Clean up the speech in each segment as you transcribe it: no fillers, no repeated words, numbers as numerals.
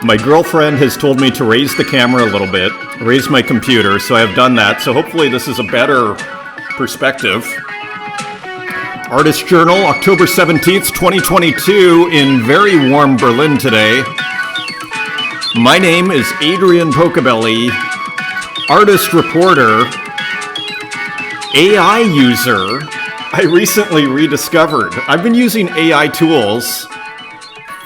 My girlfriend has told me to raise the camera a little bit, raise my computer, so I have done that. So hopefully this is a better perspective. Artist Journal, October 17th, 2022, in very warm Berlin today. My name is Adrian Pocobelli, artist reporter, AI user. I recently rediscovered. I've been using AI tools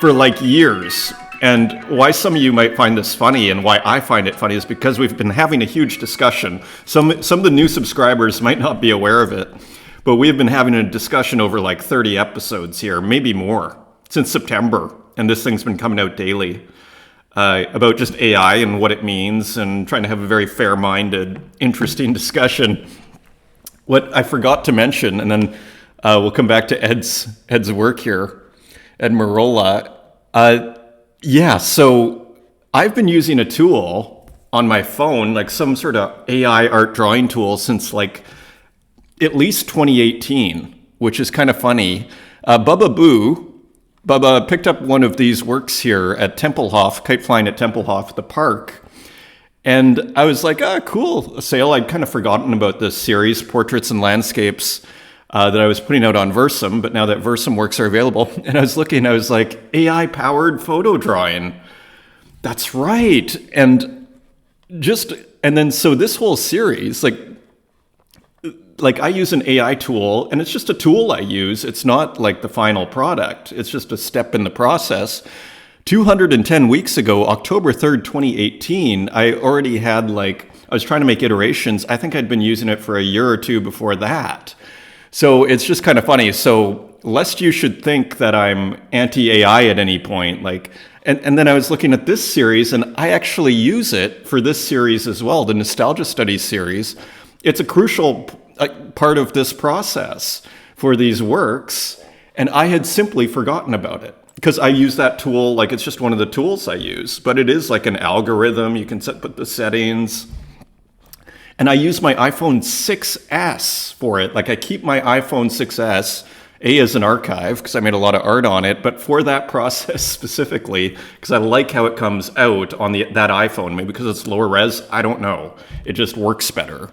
for like years. And why some of you might find this funny and why I find it funny is because we've been having a huge discussion. Some of the new subscribers might not be aware of it, but we've been having a discussion over like 30 episodes here, maybe more, since September. And this thing's been coming out daily about just AI and what it means and trying to have a very fair-minded, interesting discussion. What I forgot to mention, and then we'll come back to Ed's work here, Ed Marola. So I've been using a tool on my phone, like some sort of AI art drawing tool since like at least 2018, which is kind of funny. Bubba picked up one of these works here at Tempelhof, kite flying at Tempelhof, the park. And I was like, cool, a sale. I'd kind of forgotten about this series, Portraits and Landscapes, that I was putting out on Versum, but now that Versum works are available, and I was looking, I was like, AI-powered photo drawing. That's right. And then so this whole series, like I use an AI tool, and it's just a tool I use. It's not like the final product. It's just a step in the process. 210 weeks ago, October 3rd, 2018, I already had I was trying to make iterations. I think I'd been using it for a year or two before that. So it's just kind of funny. So lest you should think that I'm anti-AI at any point, and then I was looking at this series, and I actually use it for this series as well, the Nostalgia Studies series. It's a crucial part of this process for these works, and I had simply forgotten about it because I use that tool, it's just one of the tools I use, but it is like an algorithm. You can put the settings. And I use my iPhone 6S for it. I keep my iPhone 6S, as an archive, because I made a lot of art on it, but for that process specifically, because I like how it comes out on that iPhone. Maybe because it's lower res, I don't know. It just works better.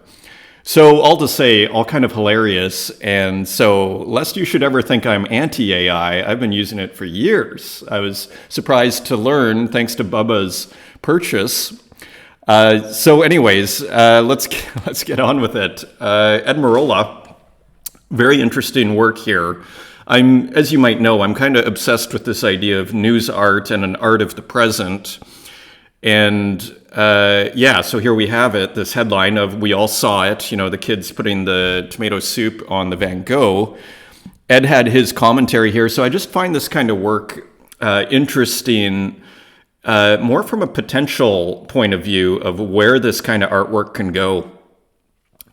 So all to say, all kind of hilarious. And so lest you should ever think I'm anti-AI, I've been using it for years. I was surprised to learn, thanks to Bubba's purchase. So anyways, let's get on with it. Ed Marola, very interesting work here. As you might know, I'm kind of obsessed with this idea of news art and an art of the present. And so here we have it, this headline of "We all saw it," the kids putting the tomato soup on the Van Gogh. Ed had his commentary here, so I just find this kind of work interesting. More from a potential point of view of where this kind of artwork can go.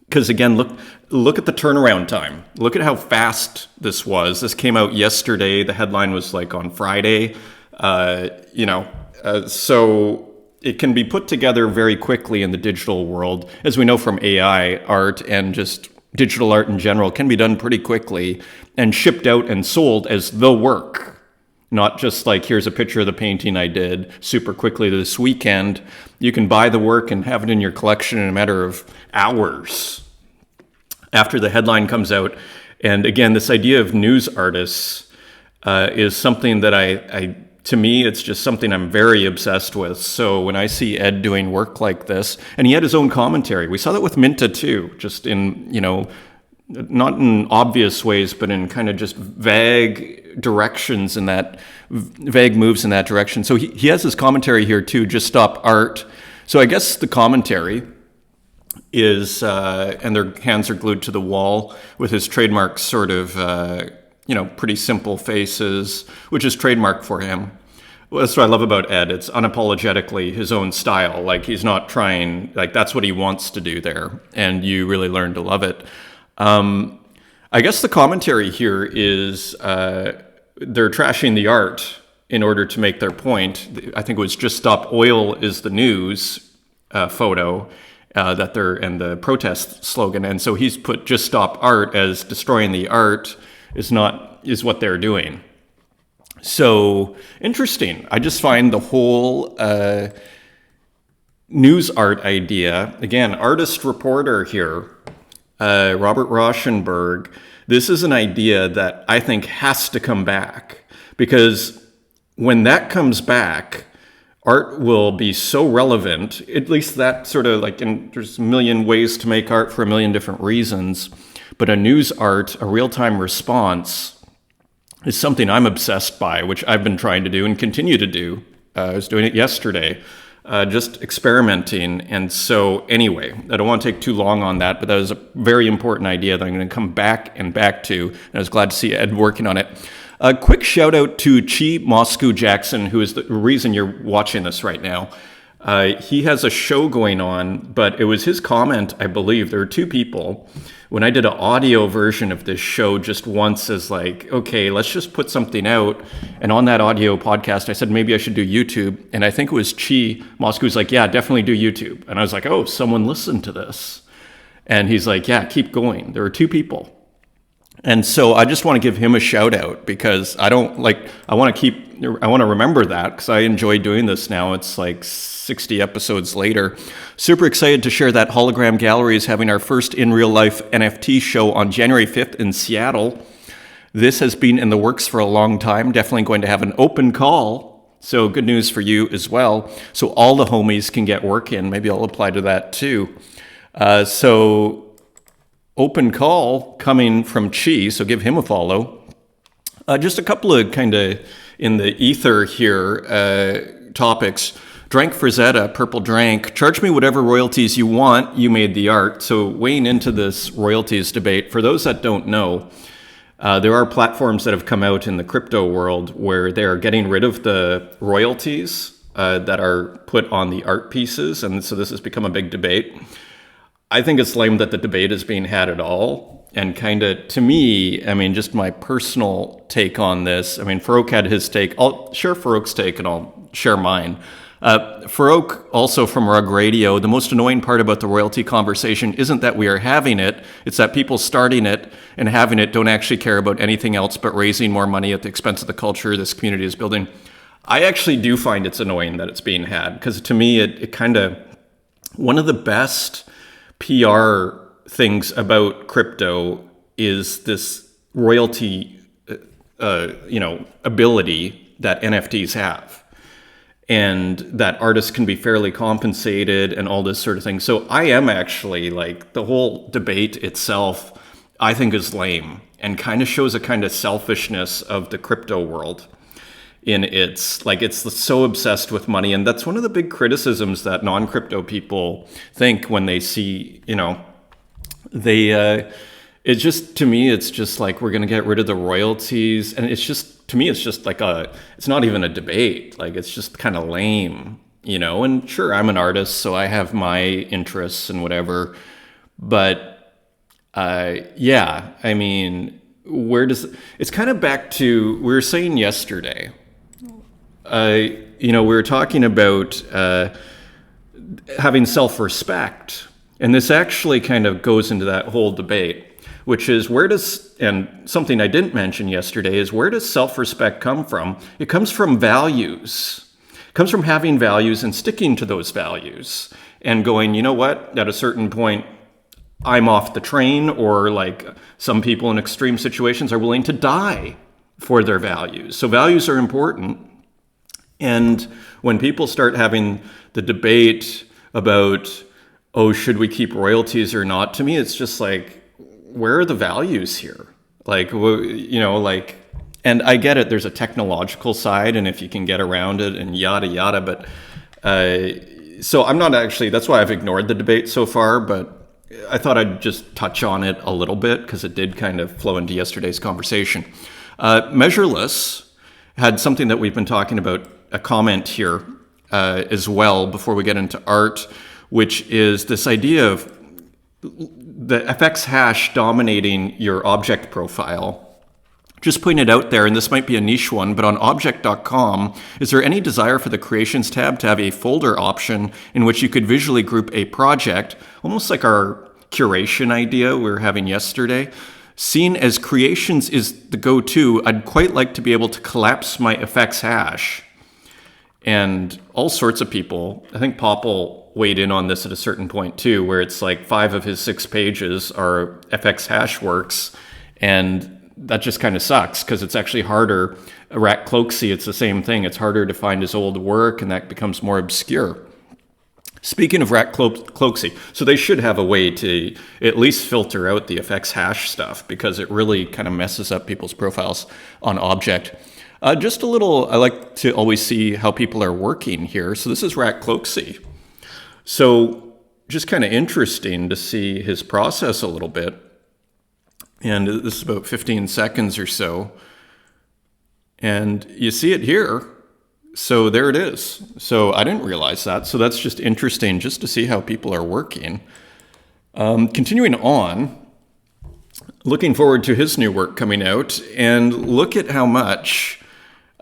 Because again, look at the turnaround time. Look at how fast this was. This came out yesterday. The headline was on Friday. So it can be put together very quickly in the digital world. As we know from AI art and just digital art in general, can be done pretty quickly and shipped out and sold as the work. Not just here's a picture of the painting I did super quickly this weekend. You can buy the work and have it in your collection in a matter of hours after the headline comes out. And again, this idea of news artists is something that to me, it's just something I'm very obsessed with. So when I see Ed doing work like this, and he had his own commentary. We saw that with Minta too, just in, not in obvious ways, but in kind of just vague directions vague moves in that direction. So he has his commentary here too, Just Stop Art. So I guess the commentary is, and their hands are glued to the wall with his trademark sort of, pretty simple faces, which is trademark for him. Well, that's what I love about Ed. It's unapologetically his own style. He's not trying, that's what he wants to do there. And you really learn to love it. I guess the commentary here is they're trashing the art in order to make their point. I think it was Just Stop Oil is the News photo and the protest slogan. And so he's put Just Stop Art as destroying the art is what they're doing. So interesting. I just find the whole news art idea, again, artist reporter here, Robert Rauschenberg, this is an idea that I think has to come back, because when that comes back, art will be so relevant, at least that sort of like, and there's a million ways to make art for a million different reasons, but a news art, a real-time response is something I'm obsessed by, which I've been trying to do and continue to do. I was doing it yesterday, just experimenting. And so anyway, I don't want to take too long on that, but that was a very important idea that I'm going to come back to. And I was glad to see Ed working on it. A quick shout out to Chi Moscow Jackson, who is the reason you're watching this right now. He has a show going on, but it was his comment, I believe. There are two people. When I did an audio version of this show just once as like, okay, let's just put something out. And on that audio podcast, I said, maybe I should do YouTube. And I think it was Chi Moscow's like, yeah, definitely do YouTube. And I was like, oh, someone listened to this. And he's like, yeah, keep going. There are two people. And so I just want to give him a shout out, because I want to remember that, because I enjoy doing this now. It's like 60 episodes later. Super excited to share that Hologram Gallery is having our first in real life NFT show on January 5th in Seattle. This has been in the works for a long time. Definitely going to have an open call. So good news for you as well. So all the homies can get work in. Maybe I'll apply to that too. So open call coming from Chi, so give him a follow. Just a couple of kind of in the ether here topics. Drank Frazetta, Purple Drank, charge me whatever royalties you want, you made the art. So weighing into this royalties debate, for those that don't know, there are platforms that have come out in the crypto world where they are getting rid of the royalties that are put on the art pieces, and so this has become a big debate. I think it's lame that the debate is being had at all. And kind of, to me, I mean, just my personal take on this. I mean, Farouk had his take. I'll share Farouk's take and I'll share mine. Farouk, also from Rug Radio, the most annoying part about the royalty conversation isn't that we are having it. It's that people starting it and having it don't actually care about anything else but raising more money at the expense of the culture this community is building. I actually do find it's annoying that it's being had, because to me, it kind of, one of the best PR things about crypto is this royalty, ability that NFTs have, and that artists can be fairly compensated and all this sort of thing. So I am actually, like, the whole debate itself, I think is lame and kind of shows a kind of selfishness of the crypto world. It's so obsessed with money. And that's one of the big criticisms that non-crypto people think when they see, it's just, to me, it's just like, we're going to get rid of the royalties. And it's just, to me, it's just like it's not even a debate. Like, it's just kind of lame, and sure, I'm an artist, so I have my interests and whatever. But yeah, I mean, it's kind of back to, we were saying yesterday, we were talking about having self-respect. And this actually kind of goes into that whole debate, which is and something I didn't mention yesterday is, where does self-respect come from? It comes from values. It comes from having values and sticking to those values and going, you know what, at a certain point, I'm off the train, or like some people in extreme situations are willing to die for their values. So values are important. And when people start having the debate about, oh, should we keep royalties or not? To me, it's just like, where are the values here? Like, and I get it, there's a technological side, and if you can get around it and yada, yada, but so I'm not actually, that's why I've ignored the debate so far, but I thought I'd just touch on it a little bit, because it did kind of flow into yesterday's conversation. Measureless had something that we've been talking about, a comment here as well, before we get into art, which is this idea of the FX hash dominating your object profile. Just putting it out there, and this might be a niche one, but on object.com, is there any desire for the Creations tab to have a folder option in which you could visually group a project, almost like our curation idea we were having yesterday? Seen as creations is the go-to, I'd quite like to be able to collapse my effects hash. And all sorts of people, I think Popple weighed in on this at a certain point too, where it's like 5 of his 6 pages are FX hash works, and that just kind of sucks because it's actually harder. Rat Cloaksy, it's the same thing. It's harder to find his old work, and that becomes more obscure. Speaking of Rat Cloaksy, so they should have a way to at least filter out the FX hash stuff because it really kind of messes up people's profiles on Object. Just a little, I like to always see how people are working here. So this is Rat Cloaksy. So just kind of interesting to see his process a little bit. And this is about 15 seconds or so. And you see it here. So there it is. So I didn't realize that. So that's just interesting just to see how people are working. Continuing on, looking forward to his new work coming out. And look at how much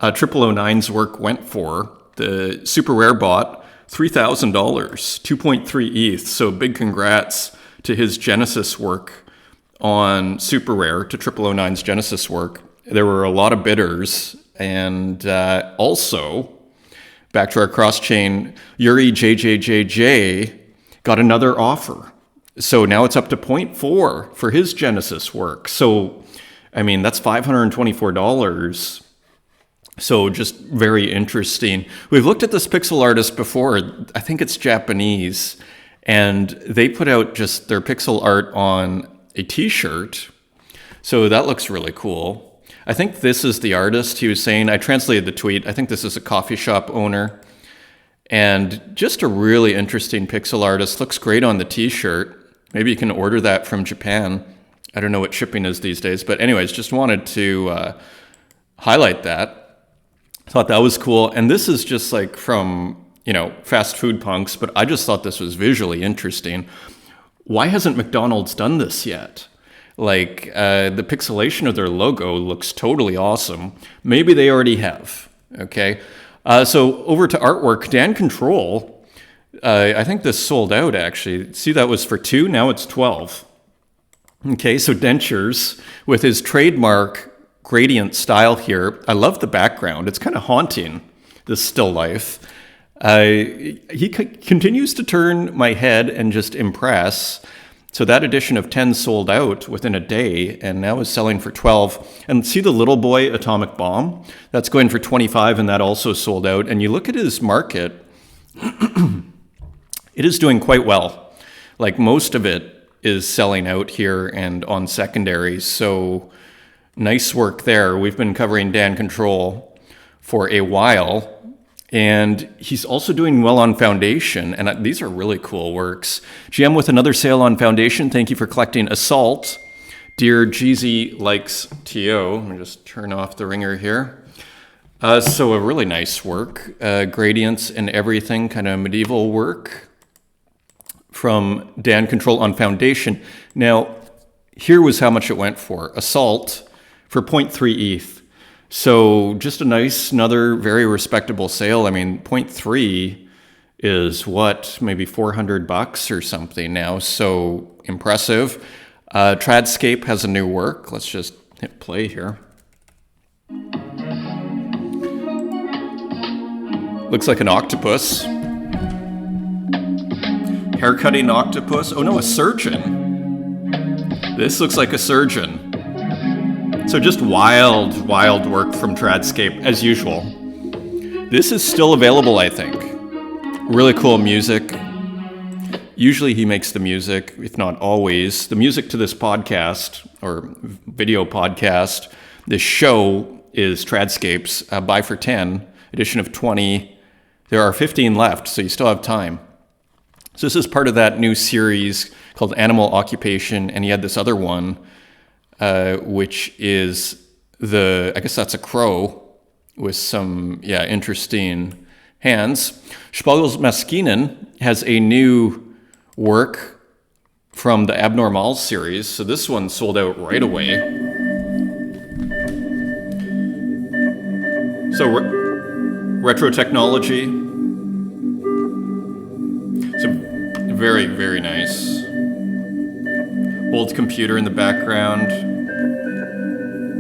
0009's work went for. The super rare bot, $3,000, 2.3 ETH. So big congrats to his Genesis work on super rare, to 0009's Genesis work. There were a lot of bidders. And also, back to our cross-chain, Yuri JJJJ got another offer. So now it's up to 0.4 for his Genesis work. So, I mean, that's $524. So just very interesting. We've looked at this pixel artist before. I think it's Japanese. And they put out just their pixel art on a t-shirt. So that looks really cool. I think this is the artist. He was saying, I translated the tweet. I think this is a coffee shop owner. And just a really interesting pixel artist. Looks great on the t-shirt. Maybe you can order that from Japan. I don't know what shipping is these days. But anyways, just wanted to highlight that. Thought that was cool. And this is just like from, fast food punks. But I just thought this was visually interesting. Why hasn't McDonald's done this yet? Like, the pixelation of their logo looks totally awesome. Maybe they already have, okay? So over to artwork, Dan Control. I think this sold out, actually. See, that was for 2, now it's 12. Okay, so Dentures with his trademark gradient style here. I love the background. It's kind of haunting, this still life. He continues to turn my head and just impress. So that edition of 10 sold out within a day and now is selling for 12. And see the little boy atomic bomb? That's going for 25 and that also sold out. And you look at his market, it is doing quite well. Like most of it is selling out here and on secondaries. So nice work there. We've been covering Dan Control for a while. And he's also doing well on Foundation, and these are really cool works. GM with another sale on Foundation. Thank you for collecting Assault. Dear Jeezy likes TO. Let me just turn off the ringer here. So a really nice work. Gradients and everything, kind of medieval work from Dan Control on Foundation. Now, here was how much it went for. Assault for 0.3 ETH. So just a nice, another very respectable sale. I mean, 0.3 is what, maybe $400 or something now. So impressive. Tradscape has a new work. Let's just hit play here. Looks like an octopus. Haircutting octopus. Oh no, a surgeon. This looks like a surgeon. So just wild, wild work from Tradscape, as usual. This is still available, I think. Really cool music. Usually he makes the music, if not always. The music to this podcast, or video podcast, this show is Tradscape's Buy for 10, edition of 20. There are 15 left, so you still have time. So this is part of that new series called Animal Occupation, and he had this other one, which is I guess that's a crow with some, interesting hands. Spagels Maskinen has a new work from the Abnormal series. So this one sold out right away. So retro technology. So very, very nice. Old computer in the background.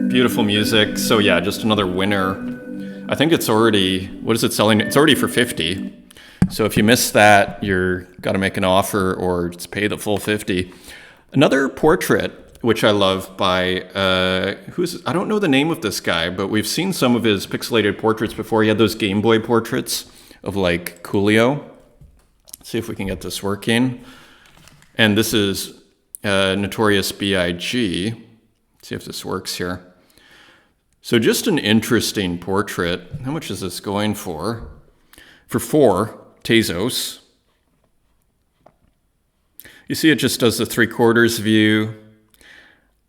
Beautiful music. So yeah, just another winner. I think it's already, what is it selling? It's already for 50. So if you miss that, you're got to make an offer or just pay the full 50. Another portrait, which I love by, I don't know the name of this guy, but we've seen some of his pixelated portraits before. He had those Game Boy portraits of like Coolio. Let's see if we can get this working. And this is Notorious B.I.G. Let's see if this works here. So just an interesting portrait. How much is this going for? For 4 Tezos. You see it just does the 3/4 view.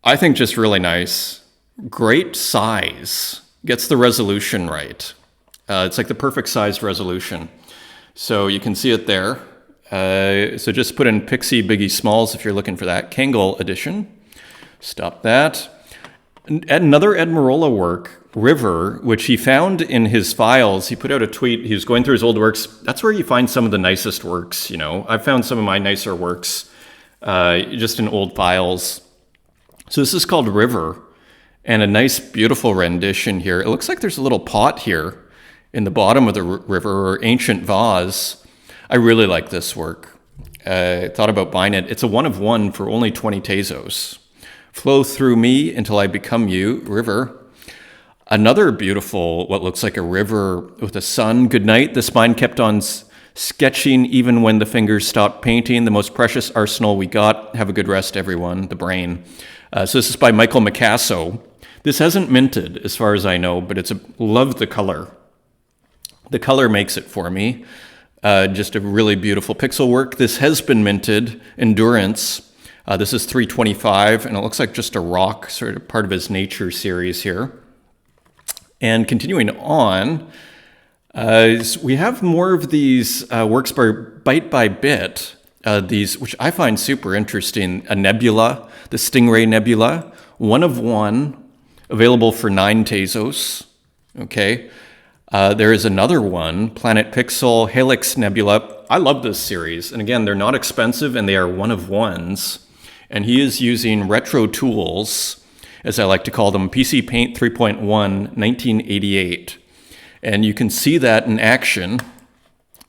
I think just really nice. Great size. Gets the resolution right. It's like the perfect sized resolution. So you can see it there. So just put in Pixie Biggie Smalls if you're looking for that. Kangol edition. Stop that. Another Ed Marola work, River, which he found in his files. He put out a tweet. He was going through his old works. That's where you find some of the nicest works, you know. I've found some of my nicer works just in old files. So this is called River, and a nice, beautiful rendition here. It looks like there's a little pot here in the bottom of the river, or ancient vase. I really like this work. I thought about buying it. It's a 1 of 1 for only 20 Tezos. Flow through me until I become you, River. Another beautiful, what looks like a river with a sun. Good night. The spine kept on sketching even when the fingers stopped painting. The most precious arsenal we got. Have a good rest, everyone. The brain. So this is by Michael Micasso. This hasn't minted, as far as I know, but love the color. The color makes it for me. Just a really beautiful pixel work. This has been minted. Endurance. This is 325, and it looks like just a rock, sort of part of his nature series here. And continuing on, we have more of these works by Byte by Bit, these, which I find super interesting. A nebula, the Stingray Nebula, 1 of 1, available for 9 Tezos. Okay. There is another one, Planet Pixel, Helix Nebula. I love this series. And again, they're not expensive and they are 1 of 1s. And he is using retro tools, as I like to call them, PC Paint 3.1, 1988. And you can see that in action.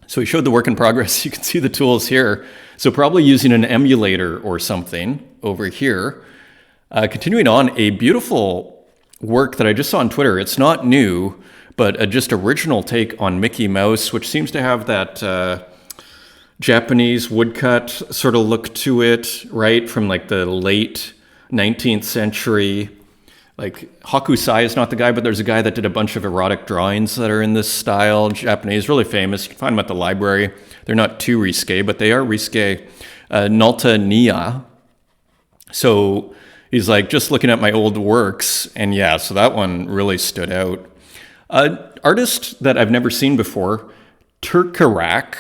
So he showed the work in progress. You can see the tools here. So probably using an emulator or something over here. Continuing on, a beautiful work that I just saw on Twitter. It's not new, but a just original take on Mickey Mouse, which seems to have that Japanese woodcut sort of look to it, right? From like the late 19th century. Like Hakusai is not the guy, but there's a guy that did a bunch of erotic drawings that are in this style. Japanese, really famous. You can find them at the library. They're not too risque, but they are risque. Nalta Nia. So he's like, just looking at my old works. And yeah, so that one really stood out. Artist that I've never seen before, Turkarak.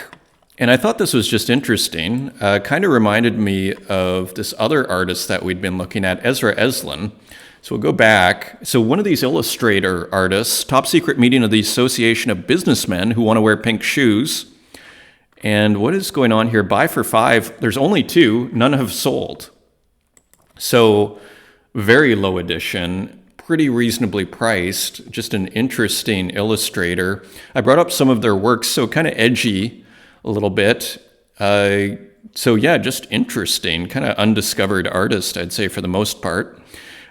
And I thought this was just interesting. Kind of reminded me of this other artist that we'd been looking at, Ezra Eslin. So we'll go back. So one of these illustrator artists, top secret meeting of the Association of Businessmen who want to wear pink shoes. And what is going on here? Buy for 5. There's only 2. None have sold. So very low edition. Pretty reasonably priced. Just an interesting illustrator. I brought up some of their works, so kind of edgy a little bit. So yeah, just interesting, kind of undiscovered artist, I'd say, for the most part.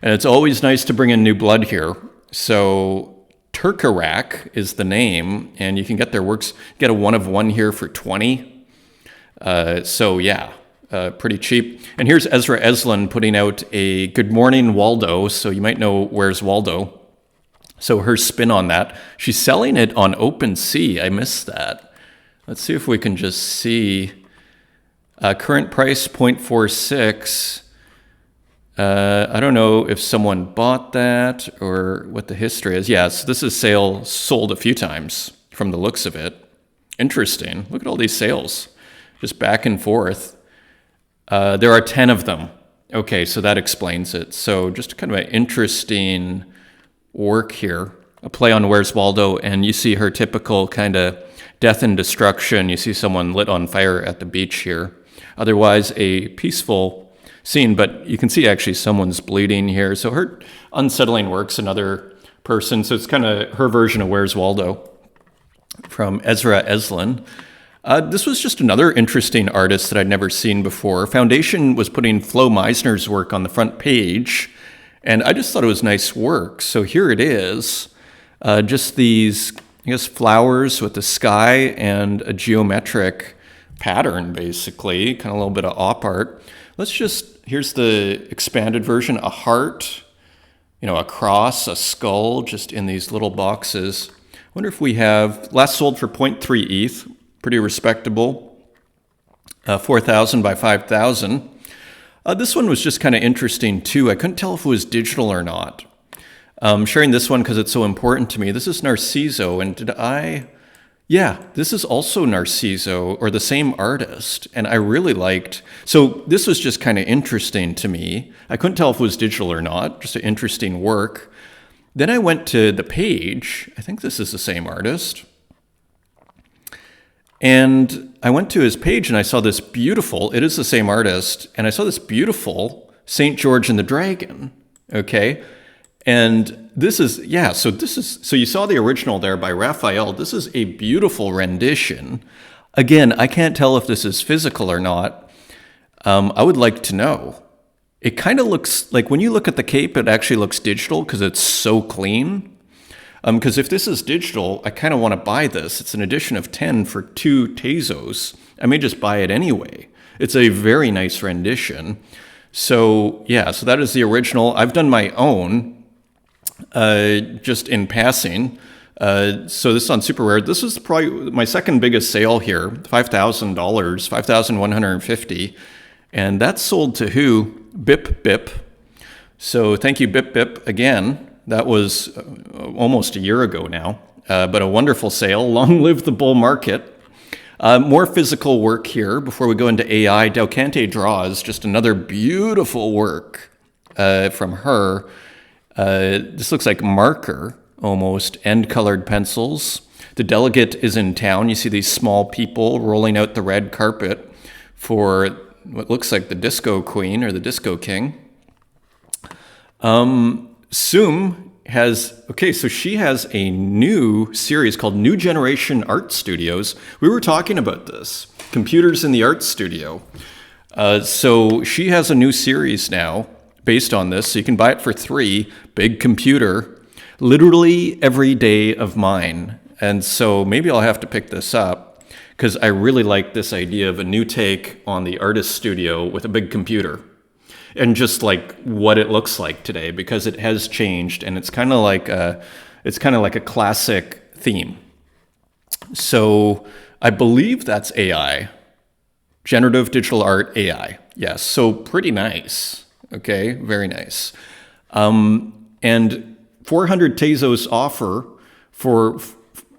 And it's always nice to bring in new blood here. So Turkarak is the name, and you can get their works, get a 1 of 1 here for 20. So yeah, pretty cheap. And here's Ezra Eslin putting out a Good Morning Waldo. So you might know Where's Waldo. So her spin on that. She's selling it on OpenSea. I missed that. Let's see if we can just see. Current price 0.46. I don't know if someone bought that or what the history is. Yeah, so this is sold a few times from the looks of it. Interesting. Look at all these sales. Just back and forth. There are 10 of them. Okay, so that explains it. So just kind of an interesting work here. A play on Where's Waldo, and you see her typical kind of death and destruction. You see someone lit on fire at the beach here. Otherwise, a peaceful seen, but you can see actually someone's bleeding here. So her unsettling work's another person. So it's kind of her version of Where's Waldo from Ezra Eslin. This was just another interesting artist that I'd never seen before. Foundation was putting Flo Meisner's work on the front page, and I just thought it was nice work. So here it is, just these, I guess, flowers with the sky and a geometric pattern, basically, kind of a little bit of op art. Here's the expanded version, a heart, a cross, a skull, just in these little boxes. I wonder if we have, last sold for 0.3 ETH, pretty respectable, 4,000 by 5,000. This one was just kind of interesting too. I couldn't tell if it was digital or not. I'm sharing this one because it's so important to me. This is Narciso, and this is also Narciso, or the same artist, and I really liked, so this was just kind of interesting to me. I couldn't tell if it was digital or not, just an interesting work. Then I went to the page, I think this is the same artist, and I went to his page and I saw this beautiful, it is the same artist, and I saw this beautiful St. George and the Dragon, okay? And so you saw the original there by Raphael. This is a beautiful rendition. Again, I can't tell if this is physical or not. I would like to know. It kind of looks like, when you look at the cape, it actually looks digital because it's so clean. Because if this is digital, I kind of want to buy this. It's an edition of 10 for 2 Tezos. I may just buy it anyway. It's a very nice rendition. So that is the original. I've done my own. Just in passing. So this is on Super Rare. This is probably my second biggest sale here, $5,000, $5,150. And that's sold to who? Bip Bip. So thank you, Bip Bip, again. That was almost a year ago now, but a wonderful sale. Long live the bull market. More physical work here before we go into AI. Delcante Draws, just another beautiful work from her. This looks like marker, almost, end-colored pencils. The delegate is in town. You see these small people rolling out the red carpet for what looks like the Disco Queen or the Disco King. Sum so she has a new series called New Generation Art Studios. We were talking about this, computers in the art studio. So she has a new series now, based on this, so you can buy it for $3, big computer, literally every day of mine. And so maybe I'll have to pick this up because I really like this idea of a new take on the artist studio with a big computer and just like what it looks like today, because it has changed and it's kind of like a classic theme. So I believe that's AI, generative digital art AI. Yes, so pretty nice. Okay, very nice. And 400 Tezos offer for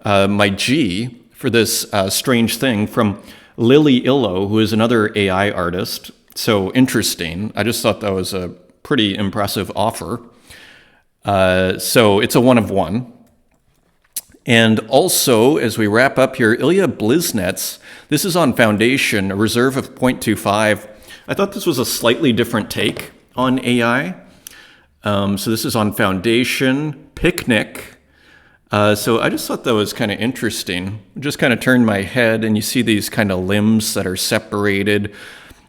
my G for this strange thing from Lily Illo, who is another AI artist. So interesting. I just thought that was a pretty impressive offer. So it's a one of one. And also, as we wrap up here, Ilya Bliznets, this is on Foundation, a reserve of 0.25. I thought this was a slightly different take on AI. So this is on Foundation, Picnic. So I just thought that was kind of interesting. Just kind of turned my head and you see these kind of limbs that are separated.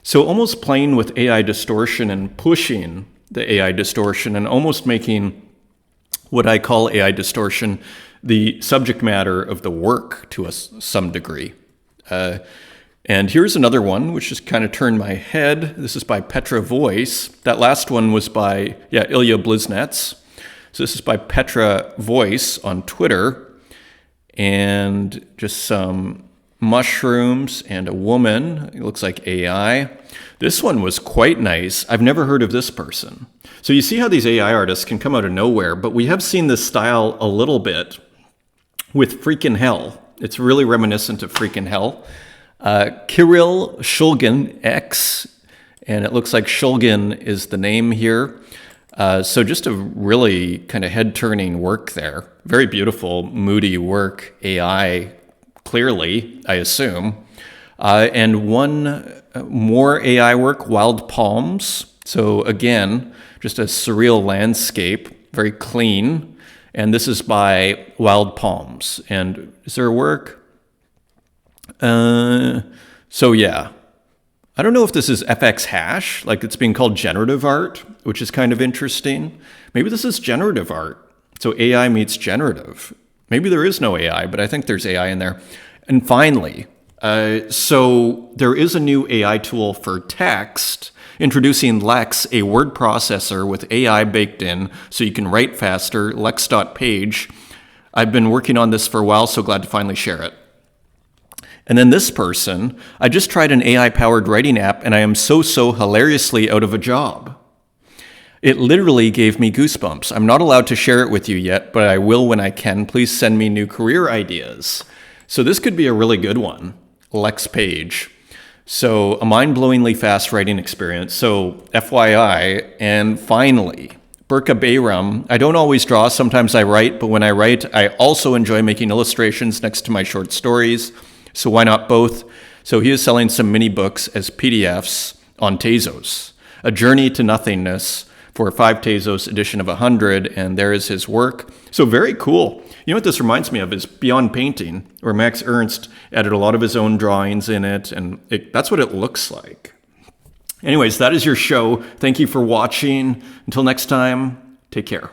So almost playing with AI distortion and pushing the AI distortion and almost making what I call AI distortion the subject matter of the work to some degree. And here's another one, which just kind of turned my head. This is by Petra Voice. That last one was by, Ilya Bliznets. So this is by Petra Voice on Twitter. And just some mushrooms and a woman. It looks like AI. This one was quite nice. I've never heard of this person. So you see how these AI artists can come out of nowhere, but we have seen this style a little bit with Freakin' Hell. It's really reminiscent of Freakin' Hell. Kirill Shulgin X, and it looks like Shulgin is the name here. So just a really kind of head-turning work there. Very beautiful, moody work, AI, clearly, I assume. And one more AI work, Wild Palms. So again, just a surreal landscape, very clean. And this is by Wild Palms. And is there a work? So yeah, I don't know if this is FX hash, like it's being called generative art, which is kind of interesting. Maybe this is generative art. So AI meets generative. Maybe there is no AI, but I think there's AI in there. And finally, so there is a new AI tool for text, introducing Lex, a word processor with AI baked in, so you can write faster, lex.page. I've been working on this for a while, so glad to finally share it. And then this person, I just tried an AI-powered writing app, and I am so hilariously out of a job. It literally gave me goosebumps. I'm not allowed to share it with you yet, but I will when I can. Please send me new career ideas. So this could be a really good one, Lex Page. So a mind-blowingly fast writing experience. So FYI, and finally, Burka Bayram. I don't always draw, sometimes I write, but when I write, I also enjoy making illustrations next to my short stories. So why not both? So he is selling some mini books as PDFs on Tezos, A Journey to Nothingness for a 5 Tezos edition of 100, and there is his work. So very cool. You know what this reminds me of is Beyond Painting, where Max Ernst added a lot of his own drawings in it, and that's what it looks like. Anyways, that is your show. Thank you for watching. Until next time, take care.